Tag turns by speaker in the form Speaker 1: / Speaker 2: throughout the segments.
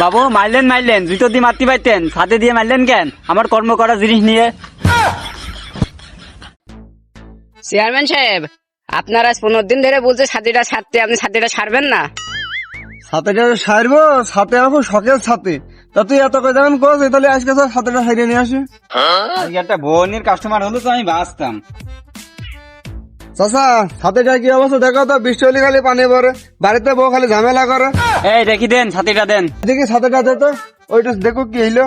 Speaker 1: বাবু মারলেন জুতো দিয়ে মারতে পারতেন, ছাদে দিয়ে মারলেন কেন আমার কর্ম করা জিনিস নিয়ে?
Speaker 2: চেয়ারম্যান সাহেব, আপনারা 15 দিন ধরে বলছে ছাতিটা ছাড়তে, আপনি ছাতিটা ছাড়বেন না?
Speaker 3: ছাতেটা সারবো, ছাতে আসবো শখের ছাতে। তা তুই এত করে যেমন করছ, তাহলে আজকে স্যার ছাতেটা সারিয়ে নিয়ে আসি।
Speaker 1: আজকে একটা বোনের কাস্টমার হলো তো আমি বাঁচতাম।
Speaker 3: চাচা ছাতেটা কি অবস্থা দেখো তো, বৃষ্টি হলে খালি পানি পড়ে, বাড়িতে বউ খালি ঝামেলা করে।
Speaker 1: এই দেখি দেন, ছাতিটা দেন।
Speaker 3: দেখি ছাতেটা দে তো, ওইটা দেখো কি হইলো।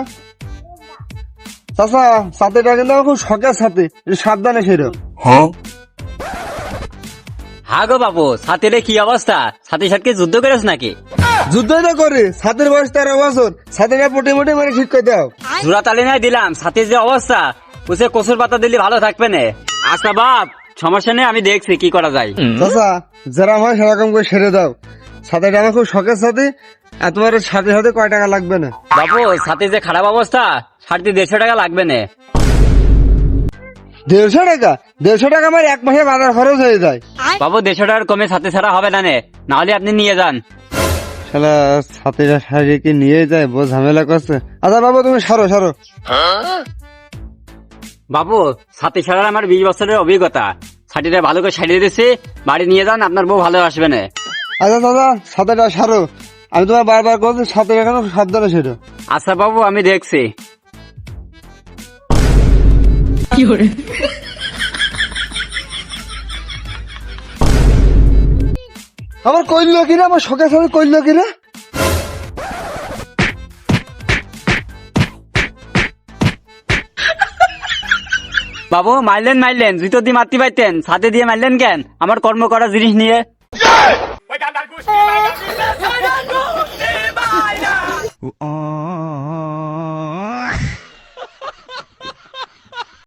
Speaker 3: চাচা ছাতেটা কিন্তু আমার খুব শখের ছাতে, একটু সাবধানে সেরো।
Speaker 1: হা গো বাবু, ছাতিরে কি অবস্থা? ছাতির সাথে যুদ্ধ করেছ নাকি?
Speaker 3: যুদ্ধই তো করি, ছাতের বয়স 13 বছর, ছাতেটা পুটি মুটি মেরে ঠিক করে দাও।
Speaker 1: জোড়া তালি নাই দিলাম, ছাতির যে অবস্থা, উসে কচুর পাতা দিলে ভালো থাকবে না। আচ্ছা বাপ, সমস্যা নেই, আমি দেখছি কি করা যায়।
Speaker 3: চাচা যেরকম হয় সেরকম করে সেরে দাও। ছাতেটা আমার খুব শখের ছাতে, আর তোমার সাথে সাথে কয় টাকা লাগবে না?
Speaker 1: বাবু ছাতির যে খারাপ অবস্থা, সাড়ে 150 টাকা লাগবে না।
Speaker 3: 150 টাকা? 150 টাকা আমার এক মাসে বাজার খরচ হয়ে যায়।
Speaker 1: বাবু 150 টাকার কমে ছাতি ছাড়া হবে না, না হলে আপনি নিয়ে যান।
Speaker 3: শালা ছাতিটা সারিয়ে কি নিয়ে যায়, বহু ঝামেলা করছে। আচ্ছা বাবু তুমি সারো সারো।
Speaker 1: বাবু ছাতি ছাড়ার আমার 20 বছরের অভিজ্ঞতা, ছাতিটা ভালো করে সারিয়ে দিচ্ছি, বাড়ি নিয়ে যান, আপনার বউ ভালো আসবে না।
Speaker 3: আচ্ছা দাদা ছাতিটা সারো, আমি তোমার বারবার বলছি ছাতিটা কেন সাবধানে সেরো।
Speaker 1: আচ্ছা বাবু আমি দেখছি।
Speaker 3: আমার কইলো কিনা, আমার শখের সাথে কইলো কিনা।
Speaker 1: বাবু মারলেন জুতো দিয়ে মারতে পারতেন, ছাদে দিয়ে মারলেন কেন আমার কর্ম করা জিনিস নিয়ে?